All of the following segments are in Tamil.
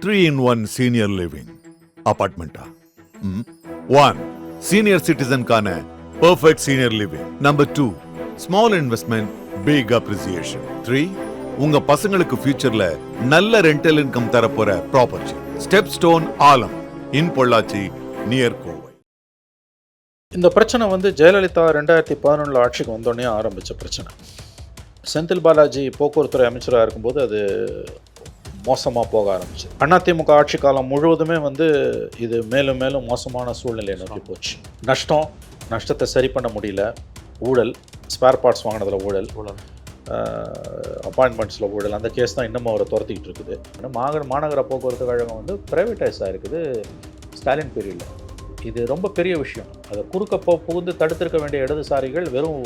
3-in-1 senior living apartment. 1. Senior citizen கான perfect senior living. Number 2. Small investment, big appreciation. 3. உங்க பசங்களுக்கு ஃபியூச்சர்ல நல்ல ரெண்டல் இன்கம் தரப்போற ப்ராப்பர்ட்டி. ஸ்டெப் ஸ்டோன் ஆலம் இன் பொள்ளாச்சி நியர் கோவை. இந்த பிரச்சனை ஜெயலலிதா 2011 ஆட்சிக்கு வந்தோடனே ஆரம்பித்த பிரச்சனை. செந்தில் பாலாஜி போக்குவரத்துறை அமைச்சராக இருக்கும்போது அது மோசமாக போக ஆரம்பிச்சு. அதிமுக ஆட்சி காலம் முழுவதுமே இது மேலும் மேலும் மோசமான சூழ்நிலையை நோக்கி போச்சு. நஷ்டத்தை சரி பண்ண முடியல, ஊழல், ஸ்பேர் பார்ட்ஸ் வாங்கினதில் ஊழல், அப்பாயின்மெண்ட்ஸில் ஊழல், அந்த கேஸ் தான் இன்னமும் அவரை துரத்திக்கிட்டு இருக்குது. மாநகர போக்குவரத்து கழகம் ப்ரைவேட்டைஸ் ஆகிருக்குது ஸ்டாலின் பீரியடில். இது ரொம்ப பெரிய விஷயம். அதை குறுக்க புகுந்து தடுத்திருக்க வேண்டிய இடதுசாரிகள் வெறும்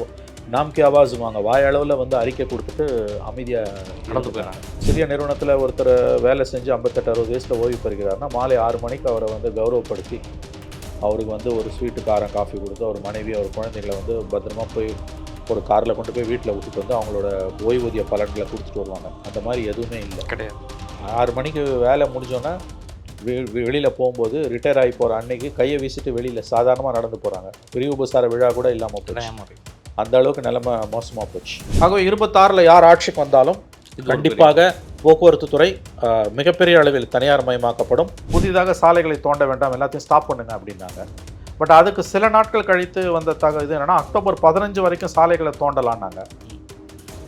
நாம்கி ஆவாஸுவாங்க, வாயளவில் அறிக்கை கொடுத்துட்டு அமைதியாக நடந்து போயிறாங்க. சிறிய நிறுவனத்தில் ஒருத்தர் வேலை செஞ்சு 58-60 வயசில் ஓய்வு பெறுகிறாருன்னா மாலை 6 மணிக்கு அவரை கௌரவப்படுத்தி அவருக்கு ஒரு ஸ்வீட்டு காரம் காஃபி கொடுத்து அவர் மனைவி அவர் குழந்தைகளை பத்திரமா போய் ஒரு காரில் கொண்டு போய் வீட்டில் விட்டுட்டு அவங்களோட ஓய்வூதிய பலன்களை கொடுத்துட்டு வருவாங்க. அந்த மாதிரி எதுவுமே இல்லை, கிடையாது. 6 மணிக்கு வேலை முடிஞ்சோன்னா வெளியில் போகும்போது ரிட்டையர் ஆகி போகிற அன்னைக்கு கையை வீசிட்டு வெளியில் சாதாரணமாக நடந்து போகிறாங்க. பெரிய உபசார விழா கூட இல்லாமல் போச்சு. அந்த அளவுக்கு நிலைமை மோசமாக போச்சு. ஆகவே 26 யார் ஆட்சிக்கு வந்தாலும் கண்டிப்பாக போக்குவரத்து துறை மிகப்பெரிய அளவில் தனியார் மயமாக்கப்படும். புதிதாக சாலைகளை தோண்ட வேண்டாம், எல்லாத்தையும் ஸ்டாப் பண்ணுங்க அப்படின்னாங்க. பட் அதுக்கு சில நாட்கள் கழித்து வந்த இது என்னென்னா அக்டோபர் 15 வரைக்கும் சாலைகளை தோண்டலான்னாங்க.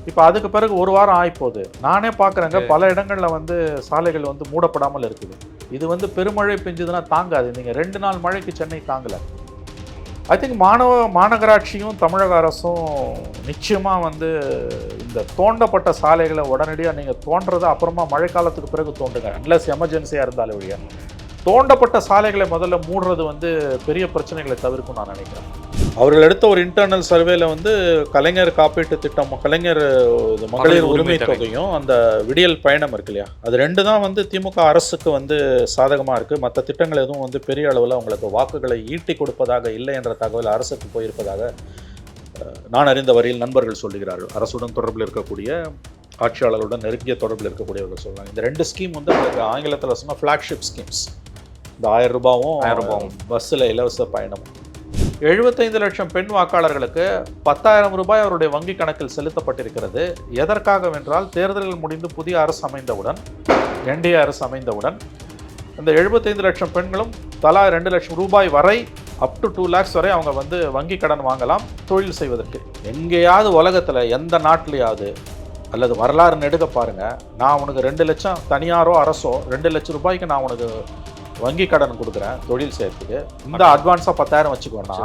இப்போ அதுக்கு பிறகு ஒரு வாரம் ஆகிப்போகுது. நானே பார்க்குறேங்க, பல இடங்களில் சாலைகள் மூடப்படாமல் இருக்குது. இது பெருமழை பெஞ்சதுன்னா தாங்காது. நீங்கள் 2 நாள் மழைக்கு சென்னை தாங்கலை. ஐ திங்க் மாநகராட்சியும் தமிழக அரசும் நிச்சயமாக இந்த தோண்டப்பட்ட சாலைகளை உடனடியாக நீங்கள் தோன்றதை அப்புறமா மழைக்காலத்துக்கு பிறகு தோண்டுங்க, அன்லஸ் எமர்ஜென்சியாக இருந்தாலும் வழியா. தோண்டப்பட்ட சாலைகளை முதல்ல மூடுறது பெரிய பிரச்சனைகளை தவிர்க்கும் நான் நினைக்கிறேன். அவர்கள் எடுத்த ஒரு இன்டர்னல் சர்வேல கலைஞர் காப்பீட்டு திட்டம், கலைஞர் மகளிர் உரிமை தொகையும் அந்த விடியல் பயணம் இருக்கு இல்லையா, அது 2 தான் திமுக அரசுக்கு சாதகமாக இருக்குது. மற்ற திட்டங்கள் எதுவும் பெரிய அளவில் அவங்களுக்கு வாக்குகளை ஈட்டி கொடுப்பதாக இல்லை என்ற தகவல் அரசுக்கு போயிருப்பதாக நான் அறிந்த வரையில் நண்பர்கள் சொல்லுகிறார்கள். அரசுடன் தொடர்பில் இருக்கக்கூடிய, ஆட்சியாளருடன் நெருங்கிய தொடர்பில் இருக்கக்கூடியவர்கள் சொல்கிறாங்க. இந்த 2 ஸ்கீம் உங்களுக்கு ஆங்கிலத்தில் சொன்னால் ஃப்ளாக்ஷிப் ஸ்கீம்ஸ். இந்த 1000 ரூபாவும் பஸ்ஸில் இலவச பயணமும். 75 லட்சம் பெண் வாக்காளர்களுக்கு 10,000 ரூபாய் அவருடைய வங்கி கணக்கில் செலுத்தப்பட்டிருக்கிறது. எதற்காகவென்றால் தேர்தல்கள் முடிந்து புதிய அரசு அமைந்தவுடன், என்டிஏ அரசு அமைந்தவுடன் இந்த 75 லட்சம் பெண்களும் தலா 2 லட்சம் ரூபாய் வரை அப் டு 2 lakhs வரை அவங்க வங்கி கடன் வாங்கலாம் தொழில் செய்வதற்கு. எங்கேயாவது உலகத்தில் எந்த நாட்டிலையாவது அல்லது வரலாறு நெடுக பாருங்கள், நான் உனக்கு 2 லட்சம் தனியாரோ அரசோ 2 லட்சம் ரூபாய்க்கு நான் உனக்கு வங்கி கடன் கொடுக்குறேன் தொழில் செய்யறதுக்கு, இந்த அட்வான்ஸாக 10,000 வச்சுக்கோன்னா,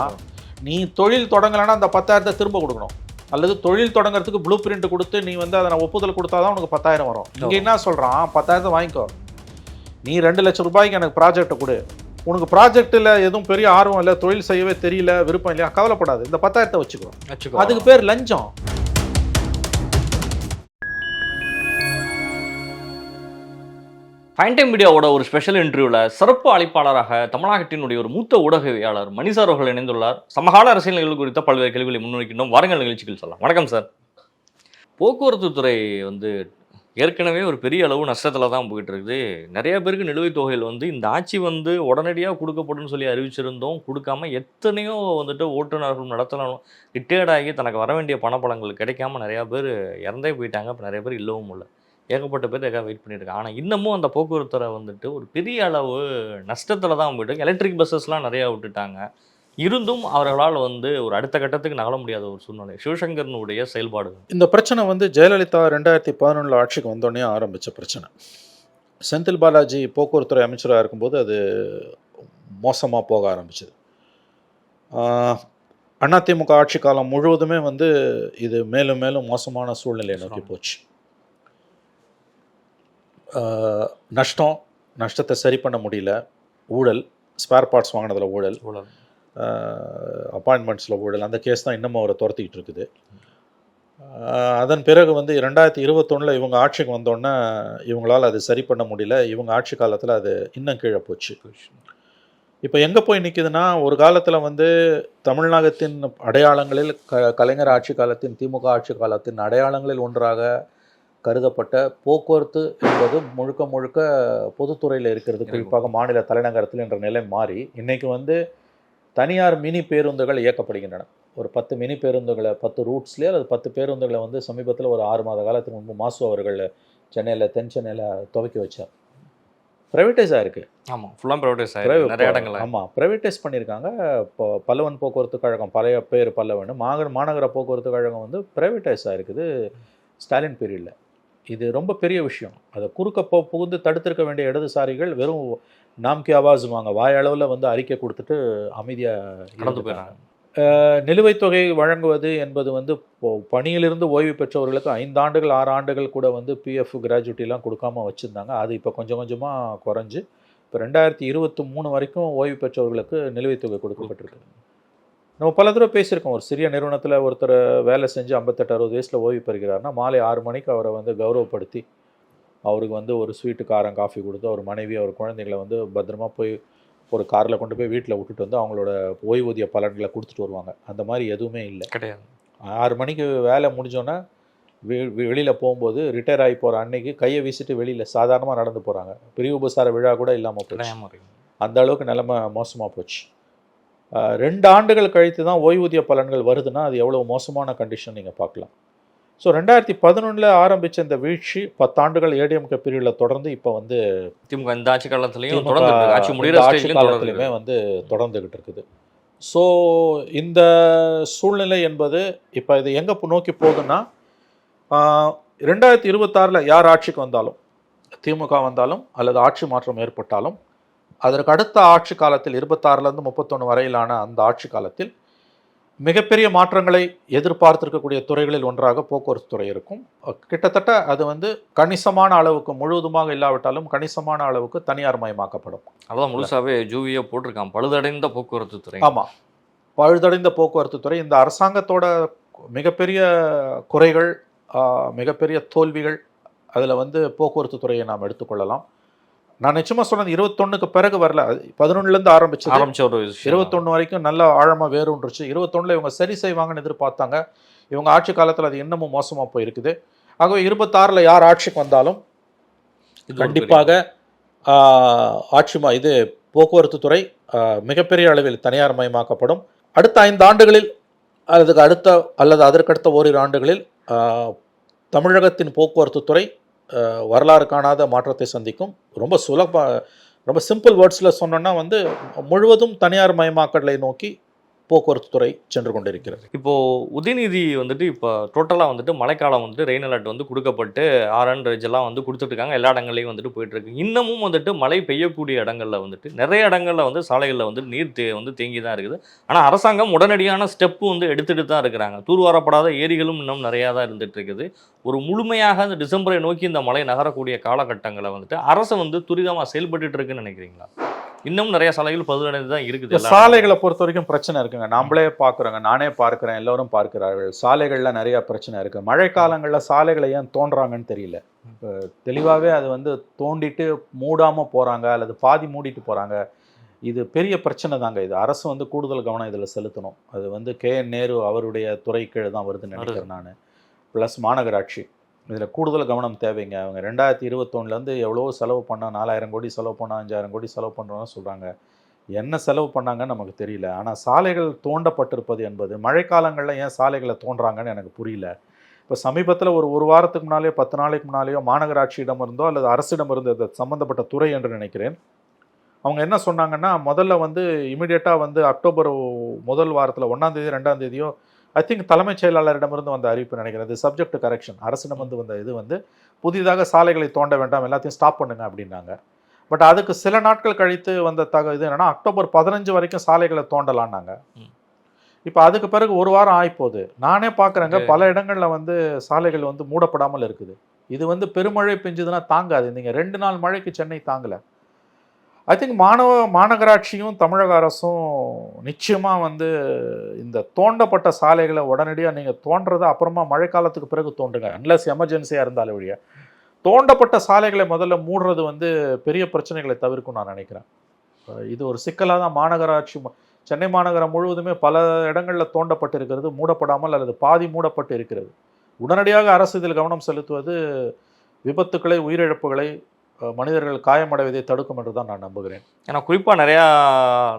நீ தொழில் தொடங்கலைன்னா அந்த 10,000 திரும்ப கொடுக்கணும். அல்லது தொழில் தொடங்குறதுக்கு ப்ளூ பிரிண்ட் கொடுத்து நீ அதை நான் ஒப்புதல் கொடுத்தா தான் உனக்கு 10,000 வரும். இங்கே என்ன சொல்கிறான், 10,000 வாங்கிக்கோ, நீ 2 லட்சம் ரூபாய்க்கு எனக்கு ப்ராஜெக்டை கொடு. உனக்கு ப்ராஜெக்டில் எதுவும் பெரிய ஆர்வம் இல்லை, தொழில் செய்யவே தெரியல, விருப்பம் இல்லையா, கவலைப்படாது, இந்த 10,000 வச்சுக்கோ. அதுக்கு பேர் லஞ்சம். ஃபைன் டைம் மீடியாவோட ஒரு ஸ்பெஷல் இன்டர்வியூவில் சிறப்பு அழைப்பாளராக தமிழகத்தினுடைய ஒரு மூத்த ஊடகவியாளர் மணி சார் அவர்கள் இணைந்துள்ளார். சமகால அரசியல் நிகழ்வு குறித்த பல்வேறு கேள்விகளை முன்வைக்கின்றோம். வாருங்கள் நிகழ்ச்சிகள் சொல்லலாம். வணக்கம் சார். போக்குவரத்து துறை ஏற்கனவே ஒரு பெரிய அளவு நஷ்டத்தில் தான் போயிட்டு இருக்குது. நிறைய பேருக்கு நிலுவைத் தொகையில் இந்த ஆட்சி உடனடியாக கொடுக்கப்படும் சொல்லி அறிவிச்சிருந்தோம், கொடுக்காம எத்தனையோ ஓட்டுநர்கள் நடத்தணும் ரிட்டையர்ட் ஆகி தனக்கு வர வேண்டிய பணப்பலங்கள் கிடைக்காம நிறையா பேர் இறந்தே போயிட்டாங்க. இப்போ நிறைய பேர் இல்லவும் இல்லை, ஏகப்பட்ட பேர் எதாவது வெயிட் பண்ணியிருக்காங்க. ஆனால் இன்னமும் அந்த போக்குவரத்துறை ஒரு பெரிய அளவு நஷ்டத்தில் தான் போயிட்டு. எலக்ட்ரிக் பஸ்ஸஸ்லாம் நிறையா விட்டுட்டாங்க. இருந்தும் அவர்களால் ஒரு அடுத்த கட்டத்துக்கு நகல முடியாத ஒரு சூழ்நிலை. சிவசங்கரனுடைய செயல்பாடு. இந்த பிரச்சனை ஜெயலலிதா 2011 ஆட்சிக்கு வந்தோடனே ஆரம்பித்த பிரச்சனை. செந்தில் பாலாஜி போக்குவரத்துறை அமைச்சராக இருக்கும்போது அது மோசமாக போக ஆரம்பிச்சது. அதிமுக ஆட்சி காலம் முழுவதுமே இது மேலும் மேலும் மோசமான சூழ்நிலையை நோக்கி போச்சு. நஷ்டத்தை சரி பண்ண முடியல, ஊழல், ஸ்பேர் பார்ட்ஸ் வாங்கினதில் ஊழல், அப்பாயின்மெண்ட்ஸில் ஊழல், அந்த கேஸ் தான் இன்னமும் அவரை துரத்திக்கிட்டு இருக்குது. அதன் பிறகு 2021 இவங்க ஆட்சிக்கு வந்தோடனே இவங்களால் அது சரி பண்ண முடியல. இவங்க ஆட்சி காலத்தில் அது இன்னும் கீழே போச்சு. இப்போ எங்கே போய் நிற்குதுன்னா, ஒரு காலத்தில் தமிழ்நாட்டின் அடையாளங்களில் கலைஞர் ஆட்சி காலத்தின், திமுக ஆட்சி காலத்தின் அடையாளங்களில் ஒன்றாக கருதப்பட்ட போக்குவரத்து என்பது முழுக்க முழுக்க பொதுத்துறையில் இருக்கிறது, குறிப்பாக மாநில தலைநகரத்தில் என்ற நிலை மாறி இன்னைக்கு வந்து தனியார் மினி பேருந்துகள் இயக்கப்படுகின்றன. ஒரு 10 மினி பேருந்துகளை 10 ரூட்ஸ்லேயே அல்லது 10 பேருந்துகளை வந்து சமீபத்தில் ஒரு 6 மாத காலத்துக்கு முன்பு மாசு அவர்கள் சென்னையில் தென் சென்னையில் துவக்கி வச்சார். ப்ரைவேட்டைஸ் ஆயிருக்கு. ஆமாம், ஃபுல்லாக ப்ரைவேட்டைஸ் ஆயிருக்கு நிறைய இடங்கள்ல. ஆமாம், ப்ரைவேட்டைஸ் பண்ணியிருக்காங்க. இப்போ பல்லவன் போக்குவரத்து கழகம், பழைய பேர் பல்லவன், மாநகர போக்குவரத்து கழகம் வந்து ப்ரைவேட்டைஸ் ஆயிருக்குது ஸ்டாலின் பீரியடில். இது ரொம்ப பெரிய விஷயம். அதை குறுக்க புகுந்து தடுத்திருக்க வேண்டிய இடதுசாரிகள் வெறும் நாம்கி ஆவாஸுவாங்க, வாயளவில் வந்து அறிக்கை கொடுத்துட்டு அமைதியாக கடந்து போயிடறாங்க. நிலுவைத் தொகை வழங்குவது என்பது வந்து பணியிலிருந்து ஓய்வு பெற்றவர்களுக்கு 5 ஆண்டுகள் 6 ஆண்டுகள் கூட வந்து பிஎஃப் கிராஜுவிட்டிலாம் கொடுக்காம வச்சுருந்தாங்க. அது இப்போ கொஞ்சம் கொஞ்சமாக குறைஞ்சு இப்போ 2023 வரைக்கும் ஓய்வு பெற்றவர்களுக்கு நிலுவைத் தொகை கொடுக்கப்பட்டிருக்கு. நம்ம பல தடவை பேசியிருக்கோம். ஒரு சிறிய நிறுவனத்தில் ஒருத்தர் வேலை செஞ்சு 58-60 வயசில் ஓய்வு பெறுகிறார்னா மாலை 6 மணிக்கு அவரை வந்து கௌரவப்படுத்தி அவருக்கு வந்து ஒரு ஸ்வீட்டு காஃபி கொடுத்து அவர் மனைவி அவர் குழந்தைகளை வந்து பத்திரமா போய் ஒரு காரில் கொண்டு போய் வீட்டில் விட்டுட்டு வந்து அவங்களோட ஓய்வூதிய பலன்களை கொடுத்துட்டு வருவாங்க. அந்த மாதிரி எதுவுமே இல்லை, கிடையாது. 6 மணிக்கு வேலை முடிஞ்சோன்னே வெளியில் போகும்போது ரிட்டையர் ஆகி போகிற அன்னைக்கு கையை வீசிட்டு வெளியில் சாதாரணமாக நடந்து போகிறாங்க. பெரிய உபசார விழா கூட இல்லாமல் போச்சு. அந்த அளவுக்கு நிலைமை மோசமாக போச்சு. 2 ஆண்டுகள் கழித்து தான் ஓய்வூதிய பலன்கள் வருதுன்னா அது எவ்வளோ மோசமான கண்டிஷன் நீங்கள் பார்க்கலாம். ஸோ 2011 ஆரம்பித்த இந்த வீழ்ச்சி 10 ஆண்டுகள் ஏடிஎம்கே பீரியடில் தொடர்ந்து இப்போ வந்து திமுக இந்த ஆட்சி காலத்துலையும் ஆட்சி காலத்திலுமே வந்து தொடர்ந்துகிட்டு இருக்குது. ஸோ இந்த சூழ்நிலை என்பது இப்போ இது எங்கே நோக்கி போகுதுன்னா 2026 யார் ஆட்சிக்கு வந்தாலும், திமுக வந்தாலும் அல்லது ஆட்சி மாற்றம் ஏற்பட்டாலும் அதற்கு அடுத்த ஆட்சி காலத்தில் 26லேருந்து 31 வரையிலான அந்த ஆட்சி காலத்தில் மிகப்பெரிய மாற்றங்களை எதிர்பார்த்திருக்கக்கூடிய துறைகளில் ஒன்றாக போக்குவரத்து துறை இருக்கும். கிட்டத்தட்ட அது வந்து கணிசமான அளவுக்கு, முழுவதுமாக இல்லாவிட்டாலும் கணிசமான அளவுக்கு தனியார் மயமாக்கப்படும். அதான் முழுசாவே ஜூவியை போட்டிருக்கான், பழுதடைந்த போக்குவரத்து துறை. ஆமாம், பழுதடைந்த போக்குவரத்து துறை. இந்த அரசாங்கத்தோட மிகப்பெரிய குறைகள், மிகப்பெரிய தோல்விகள், அதில் வந்து போக்குவரத்து துறையை நாம் எடுத்துக்கொள்ளலாம். நான் நிச்சயமாக சொன்னது 21க்கு பிறகு வரல, 11லேருந்து ஆரம்பிச்ச ஒரு 21 வரைக்கும் நல்லா ஆழமாக வேறுன்றுச்சு. 21 இவங்க சரி செய்வாங்கன்னு எதிர்பார்த்தாங்க. இவங்க ஆட்சி காலத்தில் அது இன்னமும் மோசமாக போயிருக்குது. ஆகவே 26 யார் ஆட்சிக்கு வந்தாலும் கண்டிப்பாக இது போக்குவரத்து துறை மிகப்பெரிய அளவில் தனியார் மயமாக்கப்படும். அடுத்த 5 ஆண்டுகளில் அல்லது அதற்கடுத்த ஓரிரு ஆண்டுகளில் தமிழகத்தின் போக்குவரத்து துறை வரலாறு காணாத மாற்றத்தை சந்திக்கும். ரொம்ப சிம்பிள் வேர்ட்ஸில் சொன்னோன்னா வந்து முழுவதும் தனியார் மயமாக்கலை நோக்கி போக்குவரத்து துறை சென்று கொண்டிருக்கிறது. இப்போது உதயநிதி வந்துட்டு இப்போ டோட்டலாக வந்துட்டு மழைக்காலம் வந்துட்டு ரெயின் அலர்ட் வந்து கொடுக்கப்பட்டு ஆரன் எல்லாம் வந்து கொடுத்துட்ருக்காங்க. எல்லா இடங்கள்லையும் வந்துட்டு போயிட்டுருக்கு. இன்னமும் வந்துட்டு மழை பெய்யக்கூடிய இடங்களில் வந்துட்டு நிறைய இடங்களில் வந்து சாலைகளில் வந்து நீர் வந்து தேங்கி தான் இருக்குது. ஆனால் அரசாங்கம் உடனடியான ஸ்டெப்பு வந்து எடுத்துகிட்டு தான் இருக்கிறாங்க. தூர்வாரப்படாத ஏரிகளும் இன்னும் நிறையா தான் இருந்துகிட்டு இருக்குது. ஒரு முழுமையாக இந்த டிசம்பரை நோக்கி இந்த மழை நகரக்கூடிய காலகட்டங்களை வந்துட்டு அரசு வந்து துரிதமாக செயல்பட்டு இருக்குன்னு நினைக்கிறீங்களா? இன்னும் நிறைய சாலைகள் பழுதடைந்து தான் இருக்குது. சாலைகளை பொறுத்த வரைக்கும் பிரச்சனை இருக்குங்க. நாமளே பார்க்குறோங்க, நானே பார்க்குறேன், எல்லோரும் பார்க்கிறார்கள். சாலைகளில் நிறைய பிரச்சனை இருக்குது. மழைக்காலங்களில் சாலைகளை ஏன் தோன்றாங்கன்னு தெரியல. இப்போ தெளிவாகவே அது வந்து தோண்டிட்டு மூடாமல் போகிறாங்க அல்லது பாதி மூடிட்டு போகிறாங்க. இது பெரிய பிரச்சனை தாங்க. இது அரசு வந்து கூடுதல் கவனம் இதில் செலுத்தணும். அது வந்து KN நேரு அவருடைய துறை கீழே தான் வருதுன்னு நினைக்கிறேன் நான். ப்ளஸ் மாநகராட்சி இதில் கூடுதல் கவனம் தேவைங்க. அவங்க 2021 எவ்வளோ செலவு பண்ணால் 4000 கோடி செலவு பண்ணால் 5000 கோடி செலவு பண்ணுறோன்னு சொல்கிறாங்க. என்ன செலவு பண்ணாங்கன்னு நமக்கு தெரியல. ஆனால் சாலைகள் தோண்டப்பட்டிருப்பது என்பது மழைக்காலங்களில் ஏன் சாலைகளை தோன்றாங்கன்னு எனக்கு புரியல. இப்போ சமீபத்தில் ஒரு வாரத்துக்கு முன்னாலேயோ 10 நாளைக்கு முன்னாலேயோ மாநகராட்சியிடம் இருந்தோ அல்லது அரசிடம் இருந்தோ அது சம்மந்தப்பட்ட துறை என்று நினைக்கிறேன், அவங்க என்ன சொன்னாங்கன்னா முதல்ல வந்து இமீடியட்டாக வந்து அக்டோபர் முதல் வாரத்தில் 1ஆம் தேதி 2ஆம் தேதியோ ஐ திங்க் தலைமைச் செயலாளரிடமிருந்து வந்த அறிவிப்பு நினைக்கிறது, சப்ஜெக்ட் டு கரெக்ஷன், அரசிடம் வந்த இது வந்து புதிதாக சாலைகளை தோண்ட வேண்டாம், எல்லாத்தையும் ஸ்டாப் பண்ணுங்க அப்படின்னாங்க. பட் அதுக்கு சில நாட்கள் கழித்து வந்த இது என்னன்னா அக்டோபர் 15 வரைக்கும் சாலைகளை தோண்டலான்னாங்க. இப்போ அதுக்கு பிறகு ஒரு வாரம் ஆகிப்போகுது. நானே பார்க்குறேங்க பல இடங்களில் வந்து சாலைகள் வந்து மூடப்படாமல் இருக்குது. இது வந்து பெருமழை பெஞ்சதுன்னா தாங்காது. நீங்கள் 2 நாள் மழைக்கு சென்னை தாங்கலை. ஐ திங்க் மாநகராட்சியும் தமிழக அரசும் நிச்சயமாக வந்து இந்த தோண்டப்பட்ட சாலைகளை உடனடியாக நீங்கள் தோன்றதை அப்புறமா மழைக்காலத்துக்கு பிறகு தோன்றுங்க, அன்லஸ் எமர்ஜென்சியாக இருந்தாலும் வழியா. தோண்டப்பட்ட சாலைகளை முதல்ல மூடுறது வந்து பெரிய பிரச்சனைகளை தவிர்க்கும் நான் நினைக்கிறேன். இது ஒரு சிக்கலாக தான் மாநகராட்சி சென்னை மாநகரம் முழுவதுமே பல இடங்களில் தோண்டப்பட்டு இருக்கிறது, மூடப்படாமல் அல்லது பாதி மூடப்பட்டு இருக்கிறது. உடனடியாக அரசு இதில் கவனம் செலுத்துவது விபத்துக்களை, உயிரிழப்புகளை, மனிதர்கள் காயமடைவதை தடுக்கும் என்று தான் நான் நம்புகிறேன். ஏன்னா குறிப்பாக நிறையா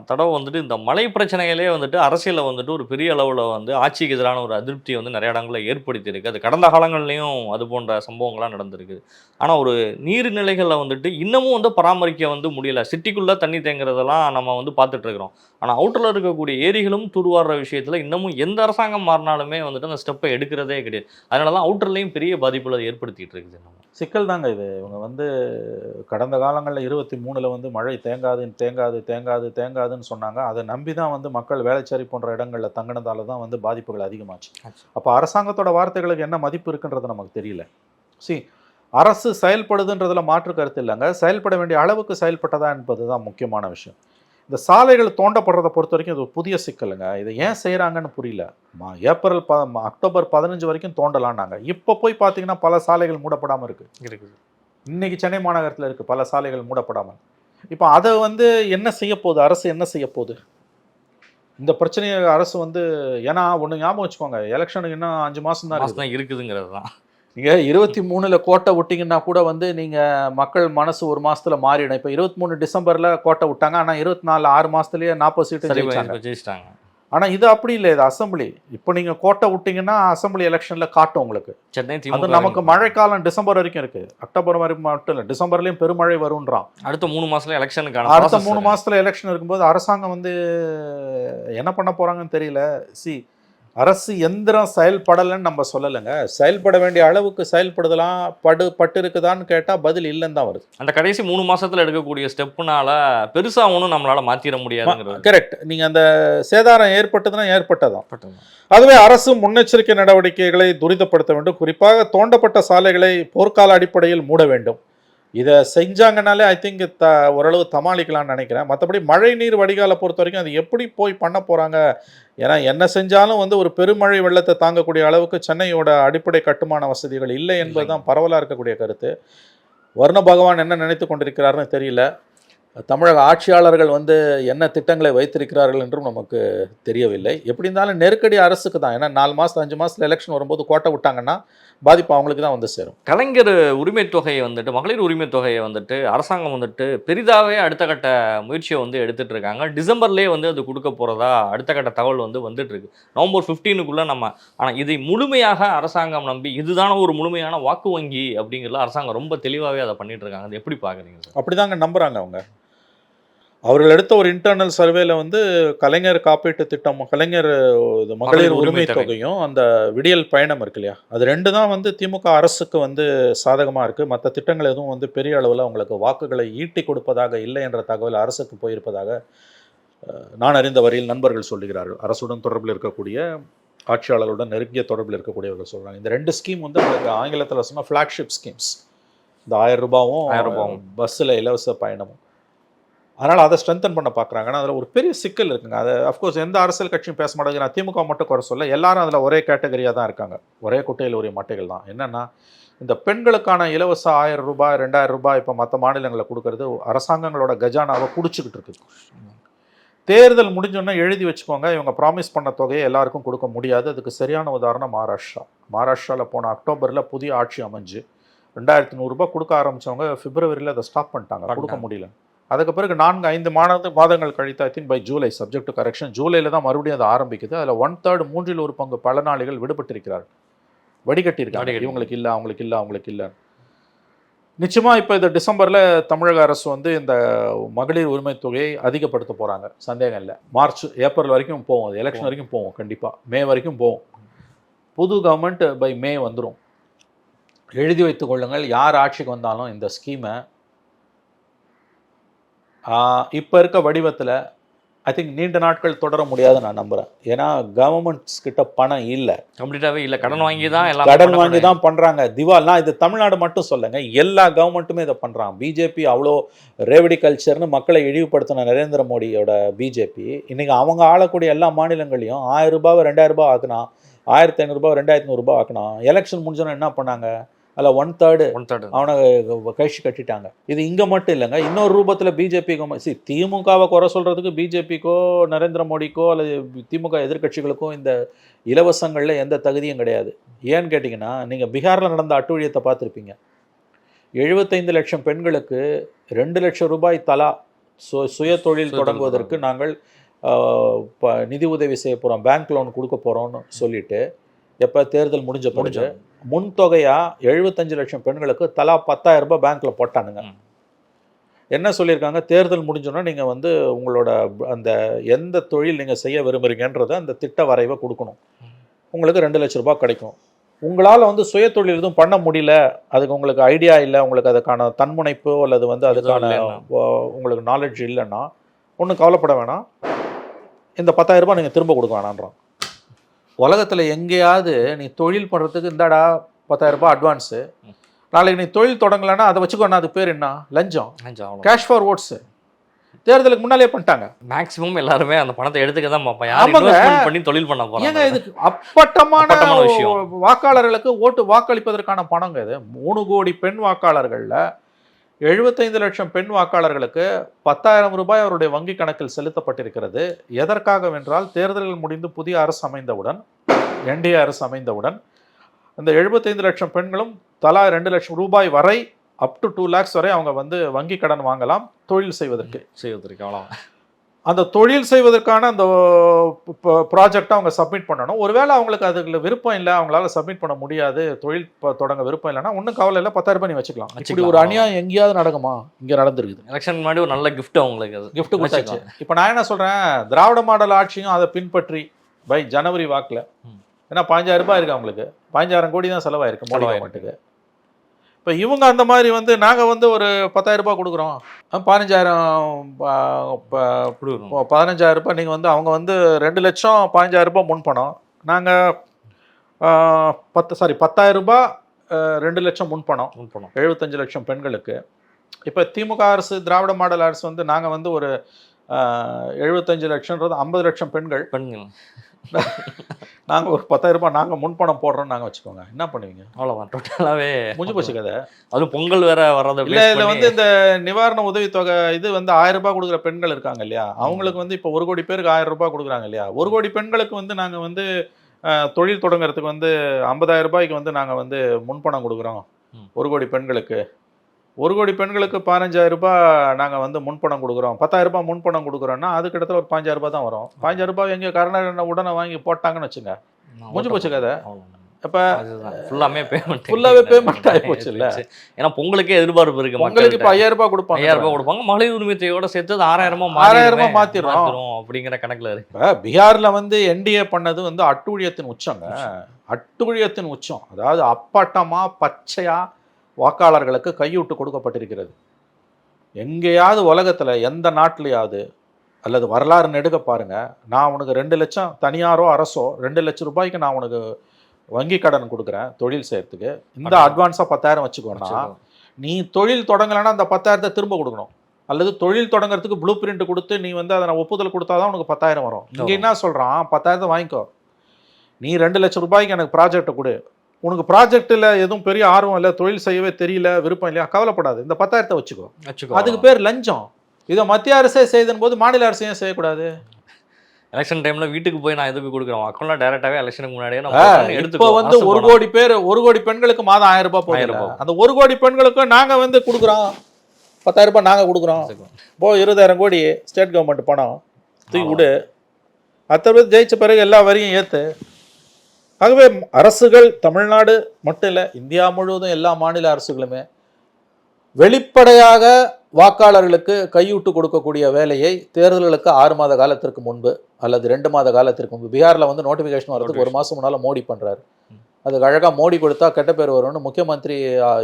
தடவை வந்துட்டு இந்த மலை பிரச்சனைகளே வந்துட்டு அரசியலில் வந்துட்டு ஒரு பெரிய அளவில் வந்து ஆட்சிக்கு எதிரான ஒரு அதிருப்தியை வந்து நிறைய இடங்களில் ஏற்படுத்தியிருக்கு. அது கடந்த காலங்கள்லேயும் அது போன்ற சம்பவங்கள்லாம் நடந்திருக்கு. ஆனால் ஒரு நீர்நிலைகளில் வந்துட்டு இன்னமும் வந்து பராமரிக்க வந்து முடியல. சிட்டிக்குள்ளே தண்ணி தேங்குறதெல்லாம் நம்ம வந்து பார்த்துட்ருக்குறோம். ஆனால் அவுட்டரில் இருக்கக்கூடிய ஏரிகளும் தூர்வாடுற விஷயத்தில் இன்னமும் எந்த அரசாங்கம் மாறினாலுமே வந்துட்டு அந்த ஸ்டெப்பை எடுக்கிறதே கிடையாது. அதனால தான் அவுட்டர்லேயும் பெரிய பாதிப்புகளை ஏற்படுத்திகிட்டு இருக்குது. நம்ம சிக்கல் தாங்க இது. இவங்க வந்து கடந்த காலங்களில் 23 வந்து மழை தேங்காதுன்னு சொன்னாங்க. அதை நம்பி தான் வந்து மக்கள் வேளச்சேரி போன்ற இடங்களில் தங்கினதால தான் வந்து பாதிப்புகள் அதிகமாச்சு. அப்போ அரசாங்கத்தோட வார்த்தைகளுக்கு என்ன மதிப்பு இருக்குன்றது நமக்கு தெரியல. அரசு செயல்படுதுன்றதுல மாற்று கருத்து இல்லைங்க. செயல்பட வேண்டிய அளவுக்கு செயல்பட்டதா என்பது தான் முக்கியமான விஷயம். இந்த சாலைகள் தோண்டப்படுறதை பொறுத்த வரைக்கும் இது ஒரு புதிய சிக்கலுங்க. இதை ஏன் செய்கிறாங்கன்னு புரியல. அக்டோபர் 15 வரைக்கும் தோண்டலான்னாங்க. இப்போ போய் பார்த்தீங்கன்னா பல சாலைகள் மூடப்படாமல் இருக்குது. இன்னைக்கு சென்னை மாநகரத்தில் இருக்குது பல சாலைகள் மூடப்படாமல். இப்போ அதை வந்து என்ன செய்ய போகுது அரசு, என்ன செய்ய போகுது இந்த பிரச்சனையை அரசு வந்து? ஏன்னா ஒன்று ஞாபகம் வச்சுக்கோங்க, எலெக்ஷனுக்கு இன்னும் 5 மாதம் தான் இருக்குதுங்கிறது தான். நீங்கள் 23 கோட்டை விட்டிங்கன்னா கூட வந்து நீங்கள் மக்கள் மனசு ஒரு மாதத்தில் மாறிடும். இப்போ 23 டிசம்பரில் கோட்டை விட்டாங்க. ஆனால் 24 6 மாதத்துலேயே 40 சீட்டு ஜெயிச்சிட்டாங்க. ஆனால் இது அப்படி இல்லை, இது அசம்பிளி. இப்போ நீங்கள் கோட்டை விட்டிங்கன்னா அசம்பிளி எலெக்ஷனில் காட்டும் உங்களுக்கு. அது நமக்கு மழைக்காலம் டிசம்பர் வரைக்கும் இருக்குது. அக்டோபர் வரைக்கும் மட்டும் இல்லை, டிசம்பர்லேயும் பெருமழை வரும்ன்றான். அடுத்த 3 மாதத்தில் எலெக்ஷனுக்கு அடுத்த 3 மாதத்தில் எலெக்ஷன் இருக்கும்போது அரசாங்கம் வந்து என்ன பண்ண போகிறாங்கன்னு தெரியல. அரசு எந்திரம் செயல்படலைன்னு நம்ம சொல்லலைங்க. செயல்பட வேண்டிய அளவுக்கு செயல்படுதலாம் பட்டு இருக்குதான்னு கேட்டால் பதில் இல்லைன்னு தான் வருது. அந்த கடைசி 3 மாதத்தில் எடுக்கக்கூடிய ஸ்டெப்புனால பெருசாக ஒன்றும் நம்மளால் மாற்றிட முடியாதுங்கிறது கரெக்ட். நீங்கள் அந்த சேதாரம் ஏற்பட்டதுன்னா ஏற்பட்டதான். அதுவே அரசு முன்னெச்சரிக்கை நடவடிக்கைகளை துரிதப்படுத்த வேண்டும். குறிப்பாக தோண்டப்பட்ட சாலைகளை போர்க்கால அடிப்படையில் மூட வேண்டும். இதை செஞ்சாங்கனாலே ஐ திங்க் ஓரளவு சமாளிக்கலாம்னு நினைக்கிறேன். மற்றபடி மழை நீர் வடிகாலை பொறுத்த வரைக்கும் அது எப்படி போய் பண்ண போகிறாங்க? ஏன்னா என்ன செஞ்சாலும் வந்து ஒரு பெருமழை வெள்ளத்தை தாங்கக்கூடிய அளவுக்கு சென்னையோட அடிப்படை கட்டுமான வசதிகள் இல்லை என்பது தான் பரவலாக இருக்கக்கூடிய கருத்து. வர்ண பகவான் என்ன நினைத்து கொண்டிருக்கிறாருன்னு தெரியல. தமிழக ஆட்சியாளர்கள் வந்து என்ன திட்டங்களை வைத்திருக்கிறார்கள் என்றும் நமக்கு தெரியவில்லை. எப்படி இருந்தாலும் நெருக்கடி அரசுக்கு தான். ஏன்னா 4 மாதம் 5 மாதத்தில் எலெக்ஷன் வரும்போது கோட்டை விட்டாங்கன்னா பாதிப்பு அவங்களுக்கு தான் வந்து சேரும். கலைஞர் உரிமை தொகையை வந்துட்டு, மகளிர் உரிமை தொகையை வந்துட்டு அரசாங்கம் வந்துட்டு பெரிதாகவே அடுத்த கட்ட முயற்சியை வந்து எடுத்துகிட்டு இருக்காங்க. டிசம்பர்லேயே வந்து அது கொடுக்க போகிறதா அடுத்த கட்ட தகவல் வந்து வந்துட்டு இருக்கு. நவம்பர் 15க்குள்ளே நம்ம. ஆனால் இதை முழுமையாக அரசாங்கம் நம்பி இதுதான ஒரு முழுமையான வாக்கு வங்கி அப்படிங்கிறத அரசாங்கம் ரொம்ப தெளிவாகவே அதை பண்ணிட்டு இருக்காங்க. அது எப்படி பார்க்குறீங்க சார்? அப்படிதாங்க நம்புகிறாங்க அவங்க. அவர்கள் எடுத்த ஒரு இன்டர்னல் சர்வேல வந்து கலைஞர் காப்பீட்டு திட்டம், கலைஞர் மகளிர் உரிமை தொகையும் அந்த விடியல் பயணம் இருக்கு இல்லையா, அது 2 தான் வந்து திமுக அரசுக்கு வந்து சாதகமாக இருக்குது. மற்ற திட்டங்கள் எதுவும் வந்து பெரிய அளவில் அவங்களுக்கு வாக்குகளை ஈட்டி கொடுப்பதாக இல்லை என்ற தகவல் அரசுக்கு போயிருப்பதாக நான் அறிந்த வரையில் நண்பர்கள் சொல்லுகிறார்கள். அரசுடன் தொடர்பில் இருக்கக்கூடிய, ஆட்சியாளர்களுடன் நெருங்கிய தொடர்பில் இருக்கக்கூடியவர்கள் சொல்கிறாங்க. இந்த 2 ஸ்கீம் வந்து உங்களுக்கு ஆங்கிலத்தில் சொன்னால் ஃப்ளாக்ஷிப் ஸ்கீம்ஸ். இந்த 1000 ரூபாவும் பஸ்ஸில் இலவச பயணமும். அதனால் அதை ஸ்ட்ரென்தன் பண்ண பார்க்குறாங்க. ஆனால் அதில் ஒரு பெரிய சிக்கல் இருக்குங்க. அது அஃப்கோர்ஸ் எந்த அரசியல் கட்சியும் பேச மாட்டேங்குது. நான் திமுக மட்டும் குறை சொல்ல, எல்லாரும் அதில் ஒரே கேட்டகரியாக தான் இருக்காங்க. ஒரே குட்டையில் ஒரே மட்டைகள் தான். என்னென்னா, இந்த பெண்களுக்கான இலவச 1000 ரூபாய் 2000 ரூபாய் இப்போ மற்ற மாநிலங்களில் கொடுக்கறது அரசாங்கங்களோட கஜானாவை குடிச்சிக்கிட்டு இருக்குது. தேர்தல் முடிஞ்சோன்னா எழுதி வச்சுக்கோங்க, இவங்க ப்ராமிஸ் பண்ண தொகையை எல்லாருக்கும் கொடுக்க முடியாது. அதுக்கு சரியான உதாரணம் மகாராஷ்டிராவில் போன அக்டோபரில் புதிய ஆட்சி அமைஞ்சு 2100 ரூபாய் கொடுக்க ஆரம்பித்தவங்க பிப்ரவரியில் அதை ஸ்டாப் பண்ணிட்டாங்க, கொடுக்க முடியல. அதுக்கு பிறகு 4-5 மாதங்கள் கழித்து, I think by July, subject to correction, ஜூலையில் தான் மறுபடியும் அது ஆரம்பிக்குது. அதில் 1/3 3 1 பங்கு பலனாளிகள் விடுபட்டிருக்கிறார்கள், வடிகட்டியிருக்காங்க. இவங்களுக்கு இல்லை, அவங்களுக்கு இல்லை. நிச்சயமாக இப்போ இந்த டிசம்பரில் தமிழக அரசு வந்து இந்த மகளிர் உரிமை தொகையை அதிகப்படுத்த போகிறாங்க, சந்தேகம் இல்லை. ஏப்ரல் வரைக்கும் போவோம், அது எலெக்ஷன் வரைக்கும் போவோம், கண்டிப்பாக மே வரைக்கும் போவோம். புது கவர்மெண்ட் பை மே வந்துடும். எழுதி வைத்துக் கொள்ளுங்கள், யார் ஆட்சிக்கு வந்தாலும் இந்த ஸ்கீமை இப்போ இருக்க வடிவத்தில் ஐ திங்க் நீண்ட நாட்கள் தொடர முடியாதுன்னு நான் நம்புகிறேன். ஏன்னா கவர்மெண்ட்ஸ் கிட்ட பணம் இல்லை, கம்ப்ளீட்டாகவே இல்லை. கடன் வாங்கி தான் பண்ணுறாங்க. திவால்லாம் இது தமிழ்நாடு மட்டும் சொல்லுங்க, எல்லா கவர்மெண்ட்டுமே இதை பண்ணுறாங்க. பிஜேபி அவ்வளோ ரேவடி கல்ச்சர்னு மக்களை இழிவுபடுத்தின நரேந்திர மோடியோட பிஜேபி இன்றைக்கி அவங்க ஆளக்கூடிய எல்லா மாநிலங்களையும் 1000 ரூபாவை 2000 ரூபாய் ஆக்கினா, 1500 ரூபாய் 2500 ரூபாய் ஆக்கினா. எலெக்ஷன் முடிஞ்சோன்னா என்ன பண்ணாங்க, அதில் 1/3 1/3 அவனை கழிச்சு கட்டிட்டாங்க. இது இங்கே மட்டும் இல்லைங்க, இன்னொரு ரூபத்தில் பிஜேபிக்கும் திமுகவை குறை சொல்கிறதுக்கு பிஜேபிக்கோ நரேந்திர மோடிக்கோ அல்லது திமுக எதிர்க்கட்சிகளுக்கும் இந்த இலவசங்களில் எந்த தகுதியும் கிடையாது. ஏன்னு கேட்டிங்கன்னா, நீங்கள் பீகாரில் நடந்த அட்டூழியத்தை பார்த்துருப்பீங்க. 75 லட்சம் பெண்களுக்கு 2 லட்சம் ரூபாய் தலா சுய தொழில் தொடங்குவதற்கு நாங்கள் நிதி உதவி செய்ய போகிறோம், பேங்க் லோன் கொடுக்க போகிறோம்னு சொல்லிட்டு எப்போ தேர்தல் முடிஞ்ச முன்தொகையாக 75 லட்சம் பெண்களுக்கு தலா 10,000 ரூபாய் பேங்க்கில் போட்டானுங்க. என்ன சொல்லியிருக்காங்க, தேர்தல் முடிஞ்சோன்னா நீங்கள் வந்து உங்களோட அந்த எந்த தொழில் நீங்கள் செய்ய விரும்புகிறீங்கன்றதை அந்த திட்ட வரைவை கொடுக்கணும், உங்களுக்கு 2 லட்சம் ரூபாய் கிடைக்கும். உங்களால் வந்து சுய தொழில் எதுவும் பண்ண முடியல, அதுக்கு உங்களுக்கு ஐடியா இல்லை, உங்களுக்கு அதுக்கான தன்முனைப்பு அல்லது வந்து அதுக்கான உங்களுக்கு நாலேஜ் இல்லைன்னா ஒன்றும் கவலைப்பட வேணாம், இந்த 10,000 ரூபாய் நீங்கள் திரும்ப கொடுக்க வேணான்றான். உலகத்தில் எங்கேயாவது நீ தொழில் பண்ணுறதுக்கு இந்தாடா 10,000 ரூபாய் அட்வான்ஸு, நாளைக்கு நீ தொழில் தொடங்கலைன்னா அதை வச்சுக்கோண்ணா, அது பேர் என்ன, லஞ்சம், கேஷ் ஃபார் ஓட்ஸு. தேர்தலுக்கு முன்னாலே பண்ணிட்டாங்க. மேக்ஸிமம் எல்லாருமே அந்த பணத்தை எடுத்துக்க தான் பார்ப்பாங்க, யார் இன்வெஸ்ட்மென்ட் பண்ணி தொழில் பண்ண போறாங்க. ஏங்க இதுக்கு அப்பட்டமான விஷயம். வாக்காளர்களுக்கு ஓட்டு வாக்களிப்பதற்கான பணங்க இது. 3 கோடி பெண் வாக்காளர்களில் 75 லட்சம் பெண் வாக்காளர்களுக்கு 10,000 ரூபாய் அவருடைய வங்கி கணக்கில் செலுத்தப்பட்டிருக்கிறது. எதற்காக வென்றால், தேர்தல்கள் முடிந்து புதிய அரசு அமைந்தவுடன், என்டிஏ அரசு அமைந்தவுடன் அந்த 75 லட்சம் பெண்களும் தலா 2 லட்சம் ரூபாய் வரை அப் டு 2 lakhs வரை அவங்க வந்து வங்கி கடன் வாங்கலாம் தொழில் செய்வதற்கு. அந்த தொழில் செய்வதற்கான அந்த ப்ராஜெக்டை அவங்க சப்மிட் பண்ணணும். ஒருவேளை அவங்களுக்கு அதுல விருப்பம் இல்லை, அவங்களால சப்மிட் பண்ண முடியாது, தொழில் தொடங்க விருப்பம் இல்லைன்னா ஒன்றும் கவலை இல்லை, 10,000 ரூபாய் நீ வச்சுக்கலாம். இப்படி ஒரு அநியாயம் எங்கேயாவது நடக்குமா? இங்கே நடந்துருக்குது. எலெக்ஷன் முன்னாடி ஒரு நல்ல கிஃப்ட் அவங்களுக்கு கிஃப்ட் கொடுத்தாச்சு. இப்போ நான் என்ன சொல்கிறேன், திராவிட மாடல் ஆட்சியும் அதை பின்பற்றி பை ஜனவரி வாக்கில், ஏன்னா 15,000 ரூபாய் இருக்குது அவங்களுக்கு, 15,000 கோடி தான் செலவாயிருக்கு மோடி கவர்மெண்ட்டுக்கு. இப்போ இவங்க அந்த மாதிரி வந்து நாங்கள் வந்து ஒரு 10,000 ரூபாய் கொடுக்குறோம், 15,000 ரூபாய் நீங்கள் வந்து அவங்க வந்து 2 லட்சம் 15,000 ரூபாய் முன்பணம், நாங்கள் 10,000 ரூபாய் 2 லட்சம் முன்பணம் 75 லட்சம் பெண்களுக்கு. இப்போ திமுக அரசு திராவிட மாடல் அரசு வந்து நாங்கள் வந்து ஒரு 75 லட்சம்ன்றது 50 லட்சம் பெண்கள் நாங்கள் ஒரு 10,000 ரூபாய் நாங்கள் முன்பணம் போடுறோம் நாங்கள் வச்சுக்கோங்க, என்ன பண்ணுவீங்க? அவ்வளோதான், டோட்டலாகவே முடிஞ்சு போச்சு கதை. அதுவும் பொங்கல் வேற வர்றது இல்லை. இதில் வந்து இந்த நிவாரண உதவித்தொகை இது வந்து 1000 ரூபாய் கொடுக்குற பெண்கள் இருக்காங்க இல்லையா, அவங்களுக்கு வந்து இப்போ 1 கோடி பேருக்கு 1000 ரூபாய் கொடுக்குறாங்க இல்லையா. 1 கோடி பெண்களுக்கு வந்து நாங்கள் வந்து தொழில் தொடங்குறதுக்கு வந்து 50,000 ரூபாய்க்கு வந்து நாங்கள் வந்து முன்பணம் கொடுக்குறோம் 1 கோடி பெண்களுக்கு. 1 கோடி பெண்களுக்கு 15,000 ரூபாய் நாங்கள் வந்து முன்பணம் கொடுக்குறோம், 10,000 ரூபாய் முன்பணம் கொடுக்குறோன்னா அது கிட்டத்தட்ட ஒரு 15,000 ரூபாய் தான் வரும். 15,000 ரூபாய் எங்கே கருணா உடனே வாங்கி போட்டாங்கன்னு வச்சுங்க, முடிஞ்சு போச்சு கதை. இப்போ ஃபுல்லாகவே பேமெண்ட் ஆகி போச்சு இல்லை. ஏன்னா பொங்கலுக்கே எதிர்பார்ப்பு இருக்கு, பொங்கலுக்கு இப்போ 5,000 ரூபாய் கொடுப்பாங்க, 5,000 ரூபாய் கொடுப்பாங்க, மகளிர் உரிமை தொகையோட சேர்த்து 6,000 மாத்திடுறோம் அப்படிங்கிற கணக்கில் இருக்கு. இப்போ பீகாரில் வந்து என்டிஏ பண்ணது வந்து அட்டூழியத்தின் உச்சங்க, அட்டூழியத்தின் உச்சம். அதாவது அப்பட்டமா பச்சையா வாக்காளர்களுக்கு கையூட்டு கொடுக்கப்பட்டிருக்கிறது. எங்கேயாவது உலகத்தில் எந்த நாட்டிலையாவது அல்லது வரலாறு நெடுக பாருங்க, நான் உனக்கு 2 லட்சம் தனியாரோ அரசோ 2 லட்சம் ரூபாய்க்கு நான் உனக்கு வங்கி கடன் கொடுக்குறேன் தொழில் செய்யறதுக்கு, இந்த அட்வான்ஸாக 10,000 வச்சுக்கோன்னா, நீ தொழில் தொடங்கலைன்னா அந்த 10,000 திரும்ப கொடுக்கணும், அல்லது தொழில் தொடங்குறதுக்கு ப்ளூ பிரிண்ட் கொடுத்து நீ வந்து அதை ஒப்புதல் கொடுத்தாதான் உனக்கு 10,000 வரும். இங்கே என்ன சொல்கிறான், 10,000 வாங்கிக்கோ, நீ 2 லட்சம் ரூபாய்க்கு எனக்கு ப்ராஜெக்டை கொடு, உனக்கு ப்ராஜெக்டில் எதுவும் பெரிய ஆர்வம் இல்லை, தொழில் செய்யவே தெரியல, விருப்பம் இல்லையா, கவலைப்படாது, இந்த 10,000 வச்சுக்கோ. அதுக்கு பேர் லஞ்சம். இதை மத்திய அரசே செய்தன் போது மாநில அரசையும் செய்யக்கூடாது. எலெக்ஷன் டைம்ல வீட்டுக்கு போய் நான் எதுக்கு கொடுக்குறோம், அக்கௌண்ட்ல டைரக்டாவே எலெக்ஷனுக்கு முன்னாடியே இப்போ வந்து 1 கோடி பேர் 1 கோடி பெண்களுக்கு மாதம் 1000 ரூபாய் போயிடும். அந்த 1 கோடி பெண்களுக்கு நாங்கள் வந்து கொடுக்குறோம் 10,000 ரூபாய் நாங்கள் கொடுக்குறோம், இப்போ 20,000 கோடி ஸ்டேட் கவர்மெண்ட் பணம் தூக்கி விடு, அத்தனை ஜெயிச்ச பிறகு எல்லா வரியும் ஏற்று. ஆகவே அரசுகள் தமிழ்நாடு மட்டும் இல்லை, இந்தியா முழுவதும் எல்லா மாநில அரசுகளுமே வெளிப்படையாக வாக்காளர்களுக்கு கையூட்டு கொடுக்கக்கூடிய வேலையை தேர்தல்களுக்கு 6 மாத காலத்திற்கு முன்பு அல்லது 2 மாத காலத்திற்கு முன்பு, பீகாரில் வந்து நோட்டிஃபிகேஷன் வரதுக்கு 1 மாதம் முன்னால் மோடி பண்ணுறாரு. அதுக்கு அழகாக மோடி கொடுத்தா கெட்ட பேர் வரும்னு முக்கியமந்திரி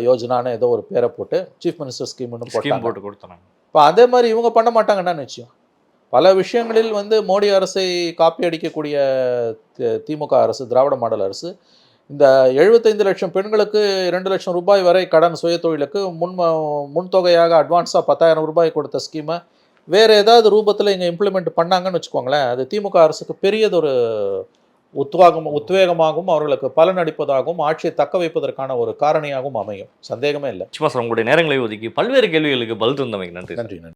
யோஜனான்னு ஏதோ ஒரு பேரை போட்டு சீஃப் மினிஸ்டர் ஸ்கீம்னு போட்டு கொடுத்தாங்க. இப்போ அதே மாதிரி இவங்க பண்ண மாட்டாங்கன்னா நிச்சயம் பல விஷயங்களில் வந்து மோடி அரசை காப்பி அடிக்கக்கூடிய திமுக அரசு, திராவிட மாடல் அரசு, இந்த 75 லட்சம் பெண்களுக்கு 2 லட்சம் ரூபாய் வரை கடன் சுய தொழிலுக்கு முன்தொகையாக அட்வான்ஸாக 10,000 ரூபாய் கொடுத்த ஸ்கீமை வேறு ஏதாவது ரூபத்தில் இங்கே இம்ப்ளிமெண்ட் பண்ணாங்கன்னு வச்சுக்கோங்களேன், அது திமுக அரசுக்கு பெரியதொரு உத்வேகமாகவும் அவர்களுக்கு பலன் அளிப்பதாகவும் ஆட்சியை தக்க வைப்பதற்கான ஒரு காரணியாகவும் அமையும். சந்தேகமே இல்லை. நிச்சயமா சார், உங்களுடைய நேரங்களை ஒதுக்கி பல்வேறு கேள்விகளுக்கு பதில் தந்தமைக்கு நன்றி. நன்றி.